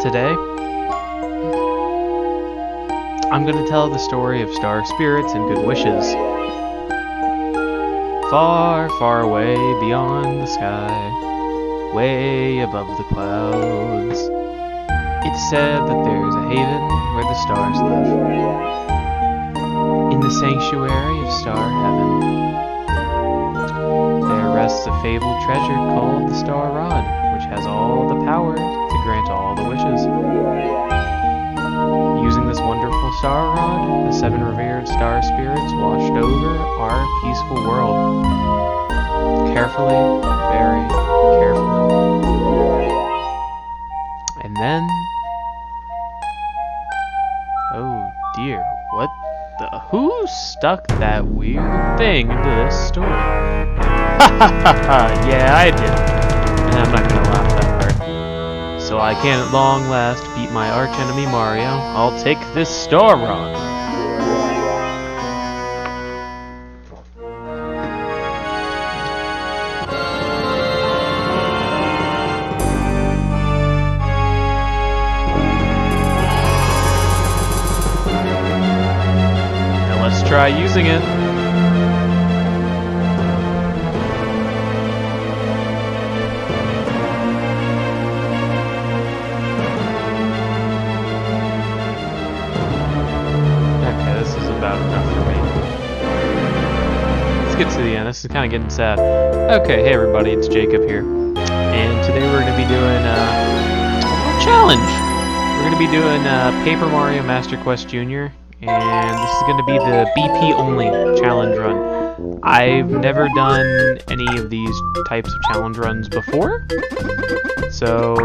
Today, I'm going to tell the story of star spirits and good wishes. Far, far away beyond the sky, way above the clouds, it's said that there's a haven where the stars live. In the sanctuary of star heaven, there rests a fabled treasure called the Star Rod, which has all the power to grant all the wishes. Using this wonderful star rod, the 7 revered star spirits watched over our peaceful world. Carefully, very carefully. And then... oh dear, what the... who stuck that weird thing into this story? Ha ha ha ha, yeah, I did. And I'm not gonna laugh that hard. So I can at long last beat my archenemy Mario. I'll take this star rod. Now let's try using it. Get to the end. This is kind of getting sad. Okay, hey everybody, it's Jacob here, and today we're going to be doing a challenge. We're going to be doing Paper Mario Master Quest Jr., and this is going to be the BP only challenge run. I've never done any of these types of challenge runs before, so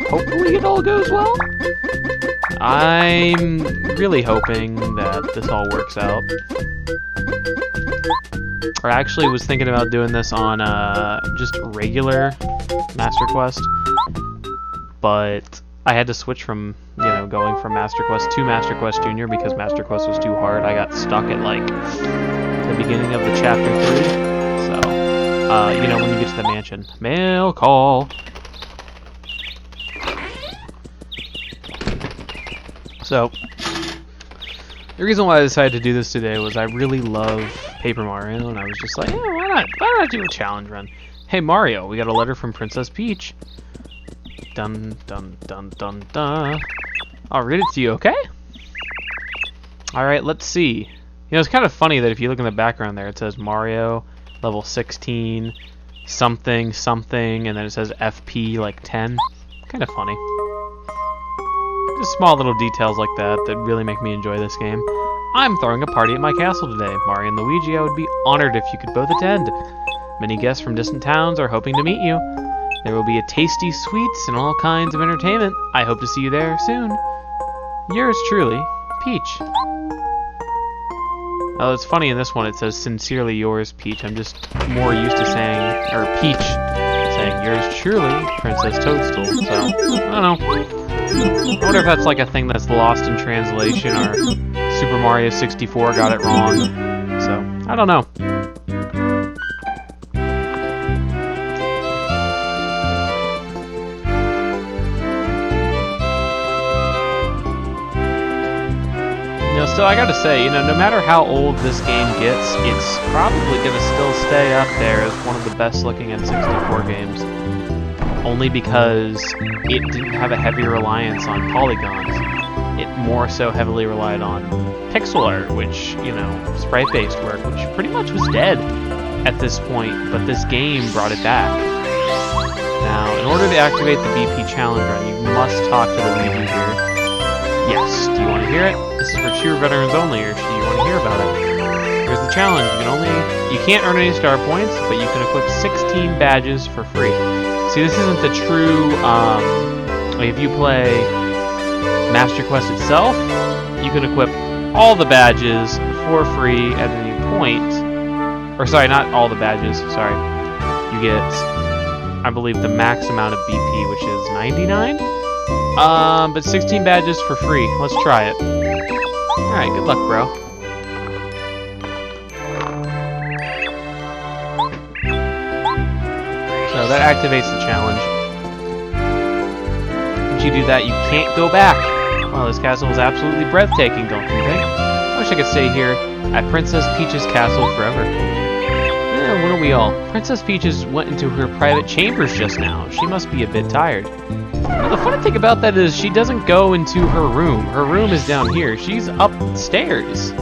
hopefully it all goes well. I'm really hoping that this all works out. I actually was thinking about doing this on just regular Master Quest, but I had to switch from, going from Master Quest to Master Quest Jr. because Master Quest was too hard. I got stuck at, like, the beginning of the Chapter 3, so, when you get to the mansion. Mail call! So, the reason why I decided to do this today was I really love Paper Mario, and I was just like, yeah, why not do a challenge run? Hey Mario, we got a letter from Princess Peach. Dun dun dun dun dun. I'll read it to you, okay? Alright, let's see. It's kind of funny that if you look in the background there, it says Mario, level 16, something, something, and then it says FP, like 10. Kind of funny. Just small little details like that that really make me enjoy this game. I'm throwing a party at my castle today. Mario and Luigi, I would be honored if you could both attend. Many guests from distant towns are hoping to meet you. There will be a tasty sweets and all kinds of entertainment. I hope to see you there soon. Yours truly, Peach. Oh, it's funny in this one it says sincerely yours, Peach. I'm just more used to saying, or Peach saying yours truly, Princess Toadstool. So, I don't know. I wonder if that's like a thing that's lost in translation, or Super Mario 64 got it wrong. So, I don't know. So I gotta say, no matter how old this game gets, it's probably gonna still stay up there as one of the best looking N64 games. Only because it didn't have a heavy reliance on polygons. It more so heavily relied on pixel art, which, sprite-based work, which pretty much was dead at this point, but this game brought it back. Now, in order to activate the BP challenge run, you must talk to the Luigi here. Yes, do you want to hear it? This is for true veterans only, or do you want to hear about it? Here's the challenge. You can't earn any star points, but you can equip 16 badges for free. See, this isn't the true, if you play Master Quest itself, you can equip all the badges for free at any point. Or, sorry, not all the badges, sorry. You get, I believe, the max amount of BP, which is 99? But 16 badges for free. Let's try it. Alright, good luck, bro. So that activates the challenge. you do that, you can't go back. Well, this castle is absolutely breathtaking, don't you think? I wish I could stay here at Princess Peach's castle forever. Yeah, wouldn't we all? Princess Peaches went into her private chambers just now. She must be a bit tired. Now, the funny thing about that is she doesn't go into her room. Her room is down here. She's upstairs,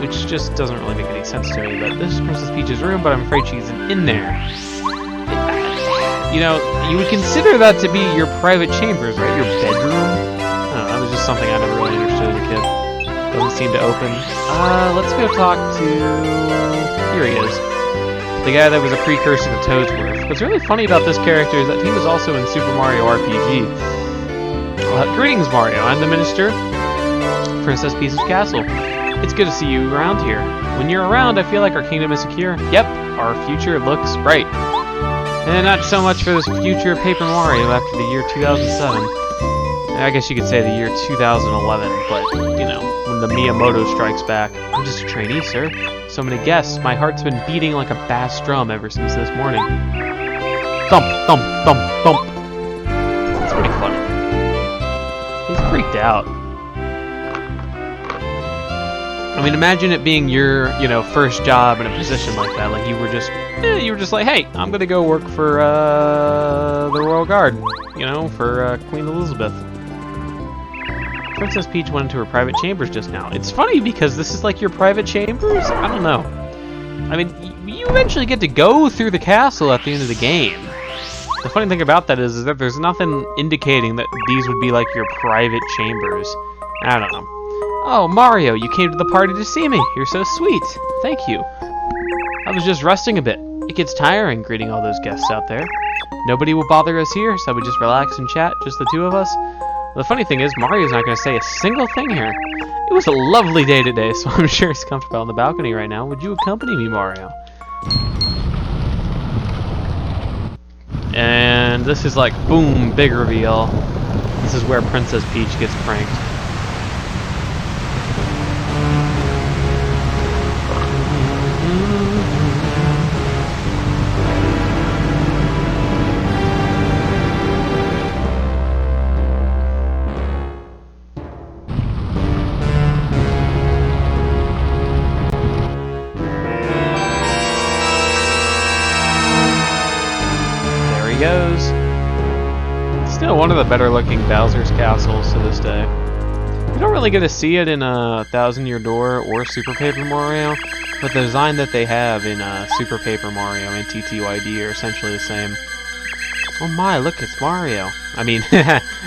which just doesn't really make any sense to me. But this is Princess Peach's room, but I'm afraid she isn't in there. You know, you would consider that to be your private chambers, right? Your bedroom? I don't know, that was just something I never really understood as a kid. Doesn't seem to open. Let's go talk to... Here he is. The guy that was a precursor to Toadsworth. What's really funny about this character is that he was also in Super Mario RPG. Greetings, Mario. I'm the Minister, Princess Peach's Castle. It's good to see you around here. When you're around, I feel like our kingdom is secure. Yep, our future looks bright. And not so much for this future Paper Mario after the year 2007. I guess you could say the year 2011, but, you know, when the Miyamoto strikes back. I'm just a trainee, sir. So many guests. My heart's been beating like a bass drum ever since this morning. Thump, thump, thump, thump. That's pretty funny. He's freaked out. I mean, imagine it being your, you know, first job in a position like that. Like, you were just like, hey, I'm gonna go work for, the Royal Guard, you know, for, Queen Elizabeth. Princess Peach went into her private chambers just now. It's funny because this is like your private chambers? I don't know. I mean, you eventually get to go through the castle at the end of the game. The funny thing about that is that there's nothing indicating that these would be like your private chambers. I don't know. Oh, Mario, you came to the party to see me. You're so sweet. Thank you. I was just resting a bit. It gets tiring greeting all those guests out there. Nobody will bother us here, so we just relax and chat, just the two of us. The funny thing is, Mario's not going to say a single thing here. It was a lovely day today, so I'm sure he's comfortable on the balcony right now. Would you accompany me, Mario? And this is like, boom, big reveal. This is where Princess Peach gets pranked. Goes. Still one of the better looking Bowser's castles to this day. You don't really get to see it in Thousand Year Door or Super Paper Mario, but the design that they have in Super Paper Mario and TTYD are essentially the same. Oh my, look, it's Mario. I mean,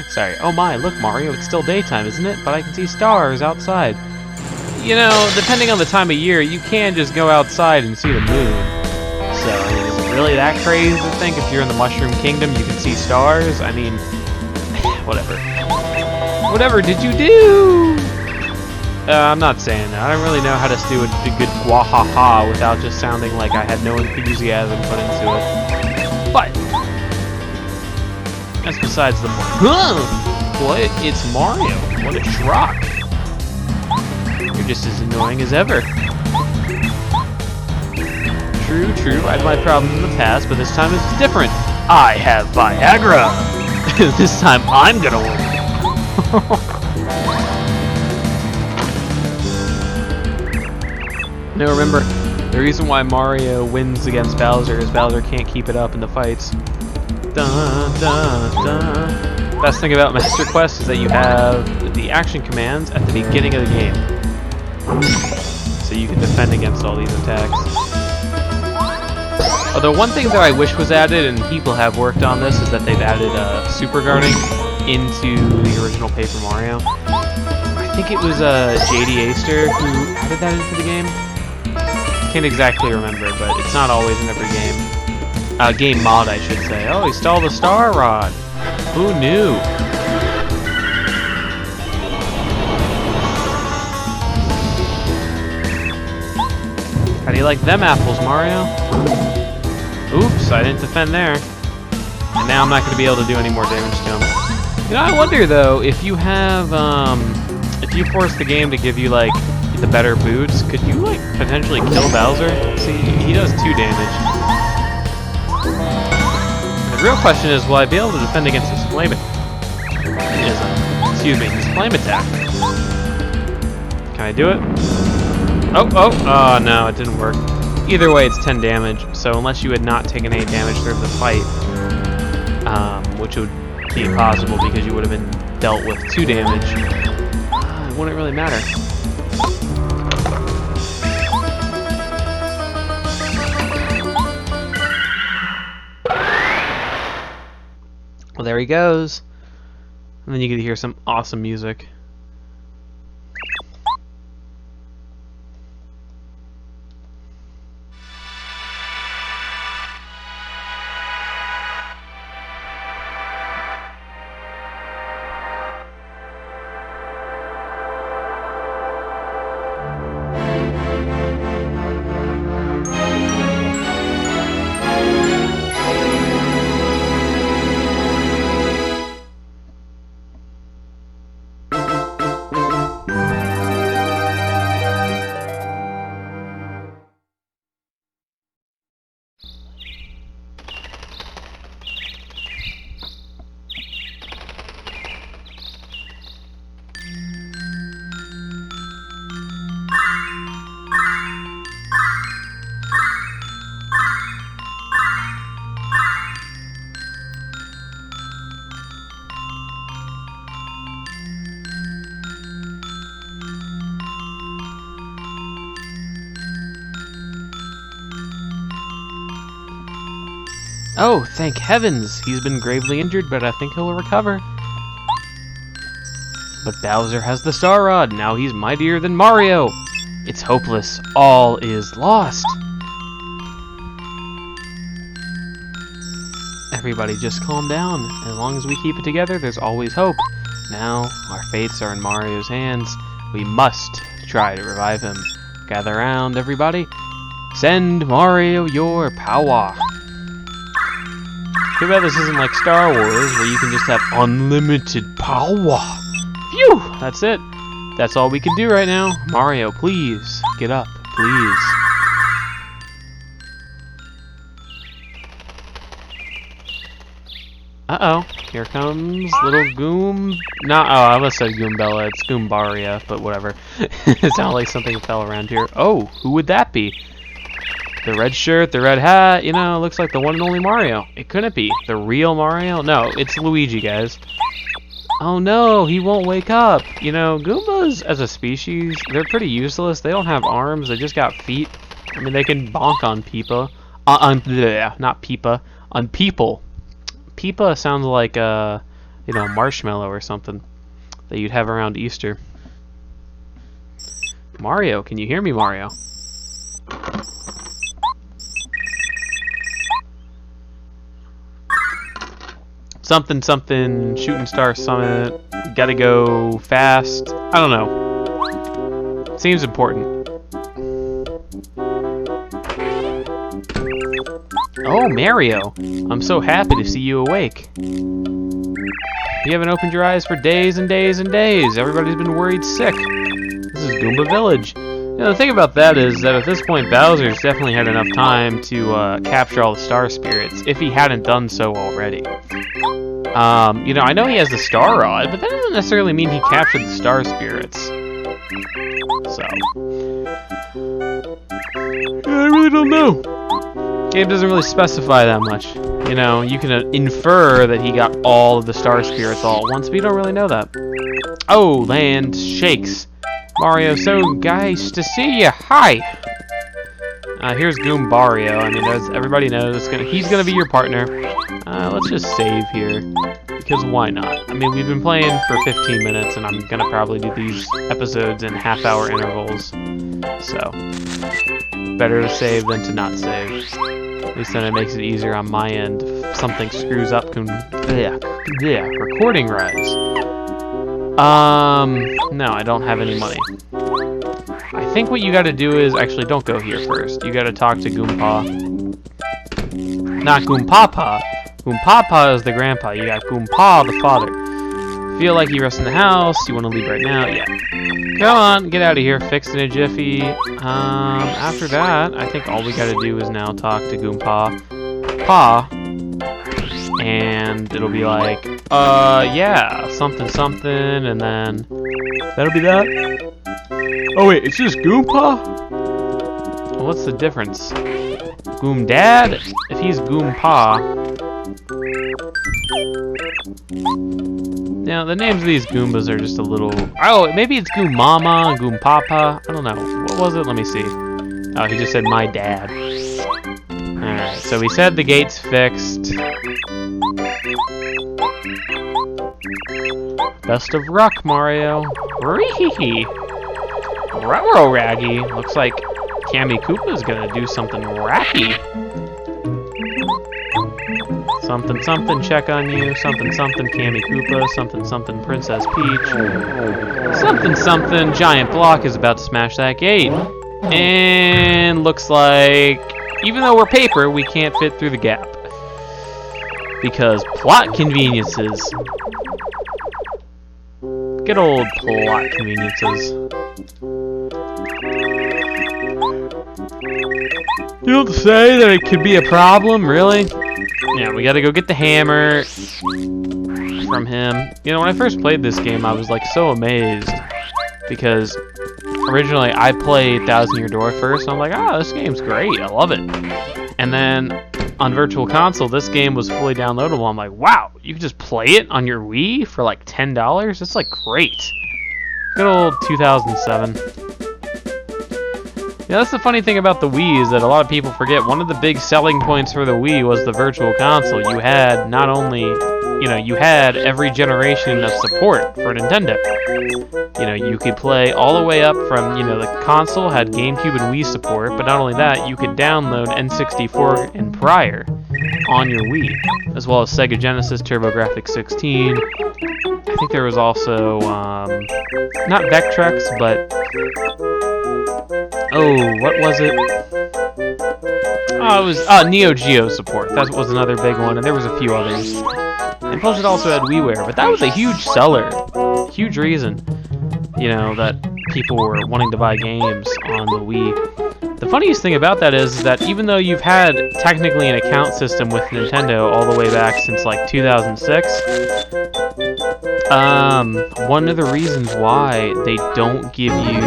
sorry. Oh my, look, Mario, it's still daytime, isn't it? But I can see stars outside. You know, depending on the time of year, you can just go outside and see the moon. So, I mean, is it really that crazy to think if you're in the Mushroom Kingdom you can see stars? I mean, whatever. Whatever did you do? I'm not saying that. I don't really know how to do a good gwahaha without just sounding like I had no enthusiasm put into it. But, that's besides the point. Huh! What? It's Mario. What a shock. You're just as annoying as ever. True, I had my problems in the past, but this time it's different. I have Viagra! This time I'm gonna win. Now remember, the reason why Mario wins against Bowser is Bowser can't keep it up in the fights. Dun, dun, dun. Best thing about Master Quest is that you have the action commands at the beginning of the game. So you can defend against all these attacks. Although one thing that I wish was added, and people have worked on this, is that they've added super guarding into the original Paper Mario. I think it was JD Aster who added that into the game. Can't exactly remember, but it's not always in every game. Game mod, I should say. Oh, he stole the Star Rod. Who knew? How do you like them apples, Mario? Oops, I didn't defend there. And now I'm not going to be able to do any more damage to him. You know, I wonder, though, if you have, if you force the game to give you, like, the better boots, could you, like, potentially kill Bowser? See, he does 2 damage. The real question is, will I be able to defend against his flame? Excuse me, his flame attack. Can I do it? Oh, no, it didn't work. Either way, it's 10 damage, so unless you had not taken any damage through the fight, which would be impossible because you would have been dealt with 2 damage, it wouldn't really matter. Well, there he goes. And then you get to hear some awesome music. Oh, thank heavens! He's been gravely injured, but I think he'll recover. But Bowser has the Star Rod, now he's mightier than Mario! It's hopeless, all is lost! Everybody just calm down. As long as we keep it together, there's always hope. Now, our fates are in Mario's hands. We must try to revive him. Gather round, everybody. Send Mario your power. Too bad this isn't like Star Wars, where you can just have unlimited power. Phew! That's it. That's all we can do right now. Mario, please, get up, please. Uh-oh, here comes little Goom... No, I almost said Goombella, it's Goombaria, but whatever. It sounded like something fell around here. Oh, who would that be? The red shirt, the red hat, you know, looks like the one and only Mario. It couldn't be. The real Mario? No, it's Luigi, guys. Oh no, he won't wake up. You know, Goombas as a species, they're pretty useless. They don't have arms, they just got feet. I mean, they can bonk on Peepa. Not Peepa. On people. Peepa sounds like, you know, marshmallow or something that you'd have around Easter. Mario, can you hear me, Mario? Something, something, Shooting Star Summit, gotta go fast. I don't know. Seems important. Oh, Mario! I'm so happy to see you awake. You haven't opened your eyes for days and days and days. Everybody's been worried sick. This is Goomba Village. You know, the thing about that is that at this point, Bowser's definitely had enough time to capture all the Star Spirits, if he hadn't done so already. You know, I know he has the Star Rod, but that doesn't necessarily mean he captured the Star Spirits. So... I really don't know. Game doesn't really specify that much. You know, you can infer that he got all of the Star Spirits all at once, but you don't really know that. Oh, land shakes. Mario, so nice to see you. Hi. Here's Goombario. I mean, as everybody knows, he's gonna be your partner. Let's just save here, because why not? I mean, we've been playing for 15 minutes, and I'm gonna probably do these episodes in half-hour intervals. So, better to save than to not save. At least then it makes it easier on my end. If something screws up, recording rise. No, I don't have any money. I think what you gotta do is, actually, don't go here first. You gotta talk to Goompa. Not Goompapa. Goompapa is the grandpa. You got Goompa, the father. Feel like you rest in the house. You want to leave right now? Yeah. Come on, get out of here. Fixed in a jiffy. After that, I think all we gotta do is now talk to Goompa. Pa. and it'll be like, yeah, something, something, and then that'll be that. Oh wait, it's just Goompa? Well, what's the difference? Goom Dad? If he's Goompa. Now, the names of these Goombas are just a little... Oh, maybe it's Goom Mama and Goom Papa. I don't know. What was it? Let me see. Oh, he just said my dad. Alright, so we said the gate's fixed. Best of luck, Mario. Ree-hee-hee. Ruh-roh, Raggy. Looks like Cammy Koopa's gonna do something wacky. Something, something, check on you. Something, something, Cammy Koopa. Something, something, Princess Peach. Something, something, Giant Block is about to smash that gate. And looks like, even though we're paper, we can't fit through the gap. Because plot conveniences. Good old plot conveniences. You don't say that it could be a problem, really? Yeah, we gotta go get the hammer from him. You know, when I first played this game, I was like so amazed because originally I played Thousand Year Door first, and I'm like, ah, this game's great, I love it. And then on Virtual Console, this game was fully downloadable. I'm like, wow, you can just play it on your Wii for like $10? It's like great. Good old 2007. Yeah, that's the funny thing about the Wii is that a lot of people forget one of the big selling points for the Wii was the Virtual Console. You had not only, you know, you had every generation of support for Nintendo. You know, you could play all the way up from, you know, the console had GameCube and Wii support, but not only that, you could download N64 and prior on your Wii, as well as Sega Genesis, TurboGrafx 16. I think there was also, not Vectrex, but... Oh, what was it? Oh, it was Neo Geo support. That was another big one, and there was a few others. And plus it also had WiiWare, but that was a huge seller. Huge reason, you know, that people were wanting to buy games on the Wii. The funniest thing about that is that even though you've had technically an account system with Nintendo all the way back since like 2006, one of the reasons why they don't give you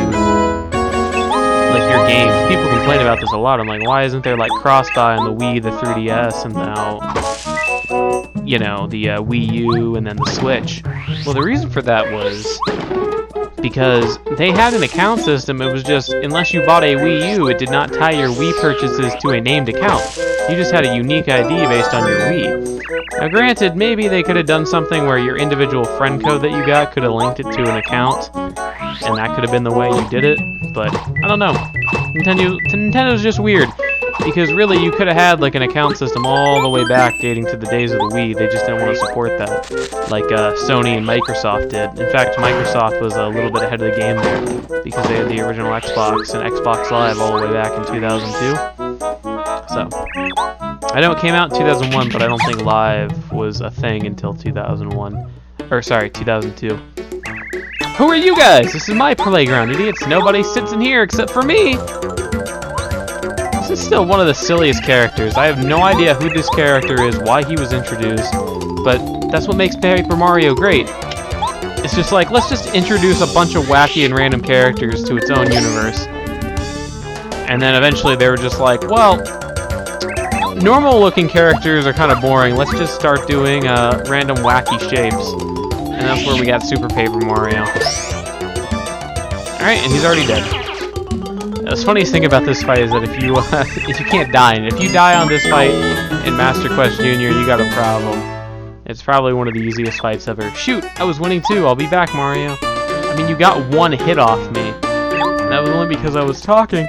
like your games, people complain about this a lot. I'm like, why isn't there like cross-buy on the Wii, the 3DS, and now, you know, the Wii U and then the Switch? Well, the reason for that was because they had an account system. It was just, unless you bought a Wii U, it did not tie your Wii purchases to a named account. You just had a unique ID based on your Wii. Now granted, maybe they could have done something where your individual friend code that you got could have linked it to an account, and that could have been the way you did it, but I don't know. Nintendo's just weird, because really you could have had like an account system all the way back dating to the days of the Wii. They just didn't want to support that, like Sony and Microsoft did. In fact, Microsoft was a little bit ahead of the game there, because they had the original Xbox and Xbox Live all the way back in 2002. So, I know it came out in 2001, but I don't think Live was a thing until 2001. Or sorry, 2002. Who are you guys? This is my playground, idiots. Nobody sits in here except for me. This is still one of the silliest characters. I have no idea who this character is, why he was introduced, but that's what makes Paper Mario great. It's just like, let's just introduce a bunch of wacky and random characters to its own universe. And then eventually they were just like, well, normal looking characters are kind of boring. Let's just start doing random wacky shapes. And that's where we got Super Paper Mario. Alright, and he's already dead. The funniest thing about this fight is that if you can't die, and if you die on this fight in Master Quest Jr., you got a problem. It's probably one of the easiest fights ever. Shoot, I was winning too. I'll be back, Mario. I mean, you got one hit off me. And that was only because I was talking.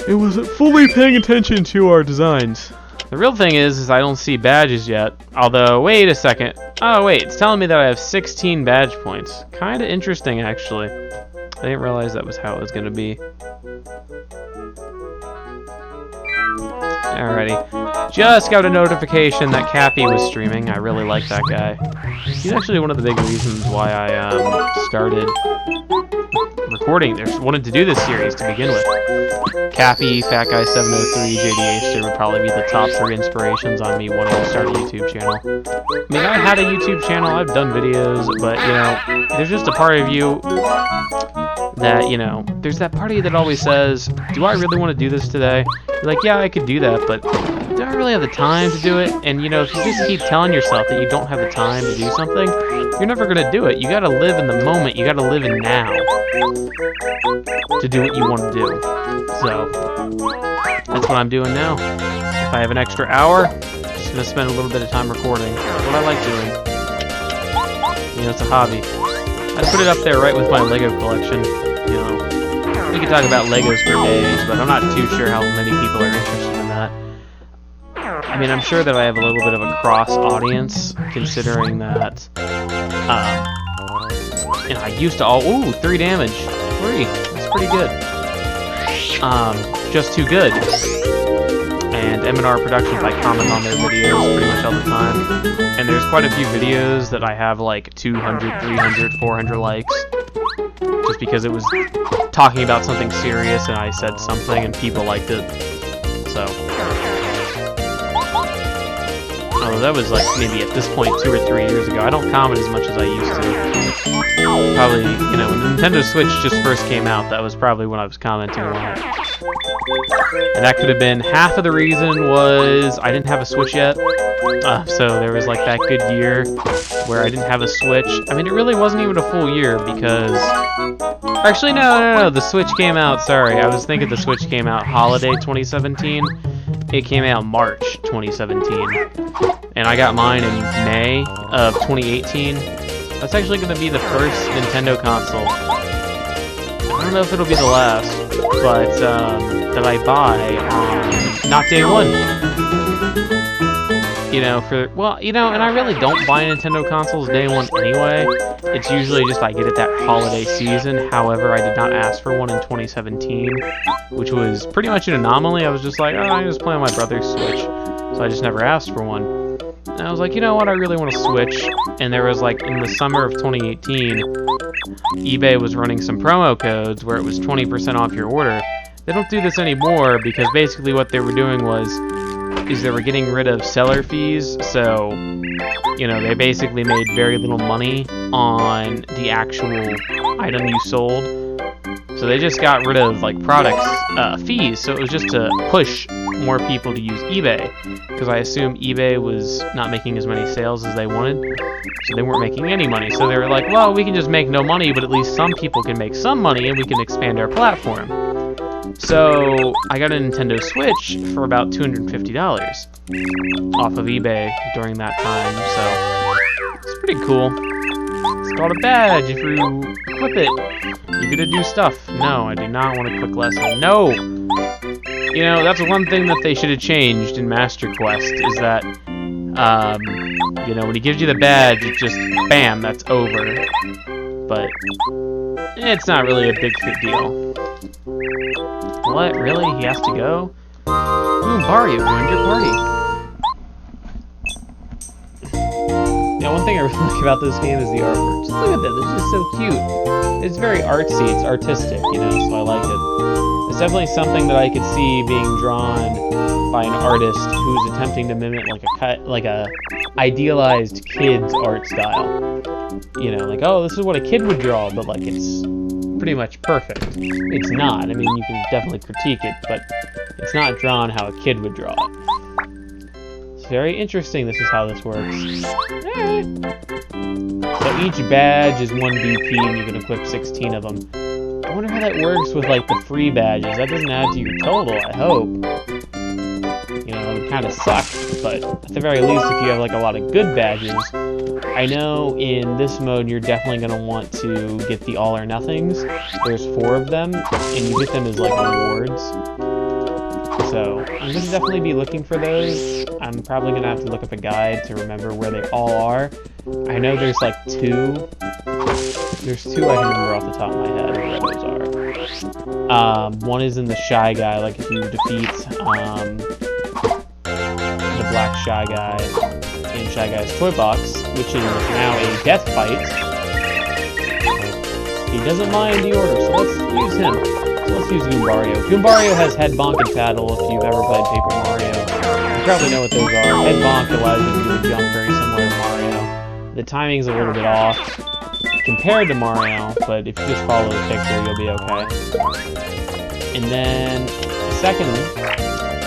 It wasn't fully paying attention to our designs. The real thing is I don't see badges yet. Although, wait a second. Oh, wait, it's telling me that I have 16 badge points. Kinda interesting, actually. I didn't realize that was how it was gonna be. Alrighty. Just got a notification that Cappy was streaming. I really like that guy. He's actually one of the big reasons why I started recording. I wanted to do this series to begin with. Cappy, Fat Guy 703, JD Aster would probably be the top 3 inspirations on me wanting to start a YouTube channel. I mean, I had a YouTube channel, I've done videos, but, you know, there's just a part of you that, you know, there's that part of you that always says, do I really want to do this today? You're like, yeah, I could do that, but do I really have the time to do it? And, you know, if you just keep telling yourself that you don't have the time to do something, you're never going to do it. You got to live in the moment. You got to live in now to do what you want to do. So, that's what I'm doing now. If I have an extra hour, I'm just going to spend a little bit of time recording. That's what I like doing. You know, it's a hobby. I put it up there right with my Lego collection. You know, we could talk about Legos for days, but I'm not too sure how many people are interested in that. I mean, I'm sure that I have a little bit of a cross audience, considering that, you know, I used to ooh, 3 damage. 3. That's pretty good. Just too good. And M&R Productions, I comment on their videos pretty much all the time. And there's quite a few videos that I have like 200, 300, 400 likes. Just because it was talking about something serious and I said something and people liked it. So. Oh, that was like maybe at this point 2 or 3 years ago. I don't comment as much as I used to. Probably, you know, when the Nintendo Switch just first came out, that was probably when I was commenting a lot. And that could have been half of the reason was I didn't have a Switch yet. So there was like that good year where I didn't have a Switch. I mean, it really wasn't even a full year because... Actually, no, the Switch came out, sorry. I was thinking the Switch came out holiday 2017. It came out March 2017. And I got mine in May of 2018. That's actually going to be the first Nintendo console. I don't know if it'll be the last, but that I buy on not day one. You know, and I really don't buy Nintendo consoles day one anyway. It's usually just I get it that holiday season. However, I did not ask for one in 2017, which was pretty much an anomaly. I was just like, oh, I just play on my brother's Switch, so I just never asked for one. And I was like, you know what, I really want to Switch. And there was like, in the summer of 2018, eBay was running some promo codes where it was 20% off your order. They don't do this anymore because basically what they were doing is they were getting rid of seller fees. So, you know, they basically made very little money on the actual item you sold. So they just got rid of like products fees. So it was just to push more people to use eBay, because I assume eBay was not making as many sales as they wanted, so they weren't making any money. So they were like, well, we can just make no money, but at least some people can make some money and we can expand our platform. So I got a Nintendo Switch for about $250 off of eBay during that time, so it's pretty cool. It's called a badge. If you equip it, you get to do stuff. No, I do not want a quick lesson. No! You know, that's one thing that they should have changed in Master Quest, is that, you know, when he gives you the badge, it just, bam, that's over. But, it's not really a big deal. What? Really? He has to go? Ooh, Mario joined your party. Yeah, one thing I really like about this game is the artwork. Just look at this, it's just so cute. It's very artsy, it's artistic, you know, so I like it. It's definitely something that I could see being drawn by an artist who's attempting to mimic like a idealized kid's art style. You know, like, oh, this is what a kid would draw, but like it's pretty much perfect. It's not. I mean, you can definitely critique it, but it's not drawn how a kid would draw it. It's very interesting. This is how this works. So each badge is 1 BP, and you can equip 16 of them. I wonder how that works with like the free badges. That doesn't add to your total, I hope. You know, it would kind of suck, but at the very least, if you have like a lot of good badges, I know in this mode you're definitely going to want to get the all or nothings. There's 4 of them, and you get them as like rewards. So I'm going to definitely be looking for those. I'm probably going to have to look up a guide to remember where they all are. I know there's like two. There's two I can remember off the top of my head where those are. One is in the Shy Guy, like if you defeat the Black Shy Guy in Shy Guy's Toy Box, which is now a death fight. He doesn't mind the order, so let's use him. So let's use Goombario. Goombario has Head Bonk and Tattle if you've ever played Paper Mario. You probably know what those are. Head Bonk allows you to do a jump very similar to Mario. The timing's a little bit off compared to Mario, but if you just follow the picture, you'll be okay. And then, secondly,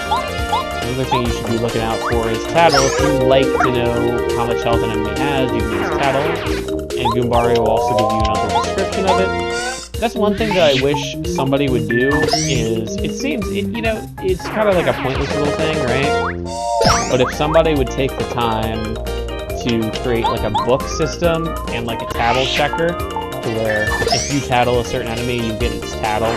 another thing you should be looking out for is Tattle. If you like to know how much health an enemy has, you can use Tattle, and Goombario will also give you another description of it. That's one thing that I wish somebody would do, is, it seems, you know, it's kind of like a pointless little thing, right? But if somebody would take the time to create like a book system and like a tattle checker, to where if you tattle a certain enemy, you get its tattle,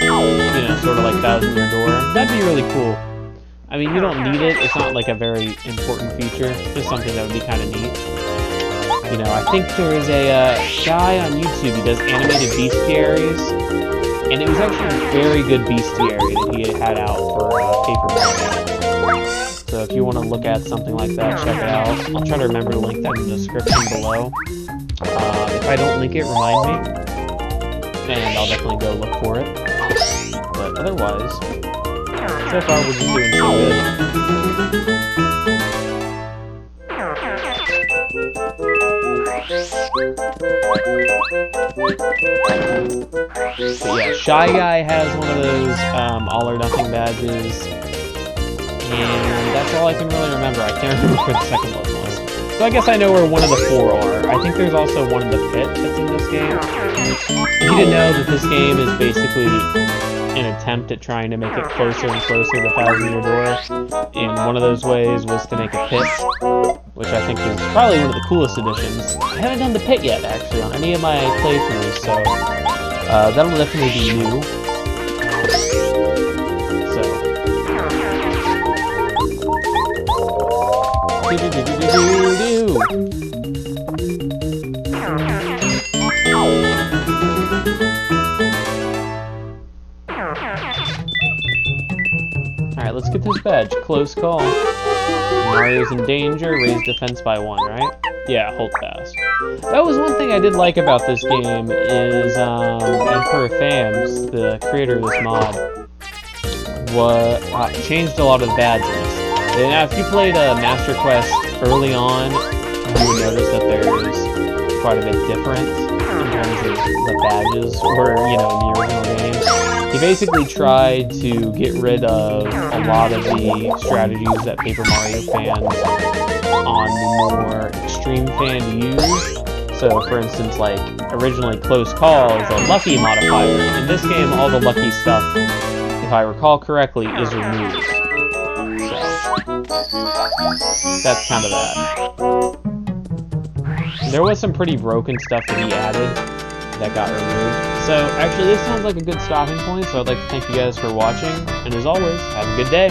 you know, sort of like Thousand Year Door, that'd be really cool. I mean, you don't need it, it's not like a very important feature, just something that would be kind of neat. You know, I think there is a guy on YouTube, he does animated bestiaries, and it was actually a very good bestiary that he had out for Paper Mario. So if you want to look at something like that, check it out. I'll try to remember to link that in the description below. If I don't link it, remind me, and I'll definitely go look for it. But otherwise, so far we're just doing so good. But yeah, Shy Guy has one of those all or nothing badges, and that's all I can really remember. I can't remember where the second one was. So I guess I know where one of the four are. I think there's also one in the pit that's in this game. If you didn't know that this game is basically an attempt at trying to make it closer and closer to Thousand Year Door, and one of those ways was to make a pit, which I think is probably one of the coolest additions. I haven't done the pit yet, actually, on any of my playthroughs, so that'll definitely be new. So. Alright, let's get this badge. Close call. Mario's in danger, raise defense by 1, right? Yeah, hold fast. That was one thing I did like about this game, is Emperor Fams, the creator of this mod, changed a lot of the badges. And now, if you played Master Quest early on, you would notice that there's quite a bit different in terms of the badges, or, you know, in the original game. He basically tried to get rid of a lot of the strategies that Paper Mario fans on the more extreme fan use. So, for instance, like, originally Close Call is a lucky modifier. In this game, all the lucky stuff, if I recall correctly, is removed. So, that's kind of that. There was some pretty broken stuff that he added that got removed. So, actually, this sounds like a good stopping point, so I'd like to thank you guys for watching, and as always, have a good day!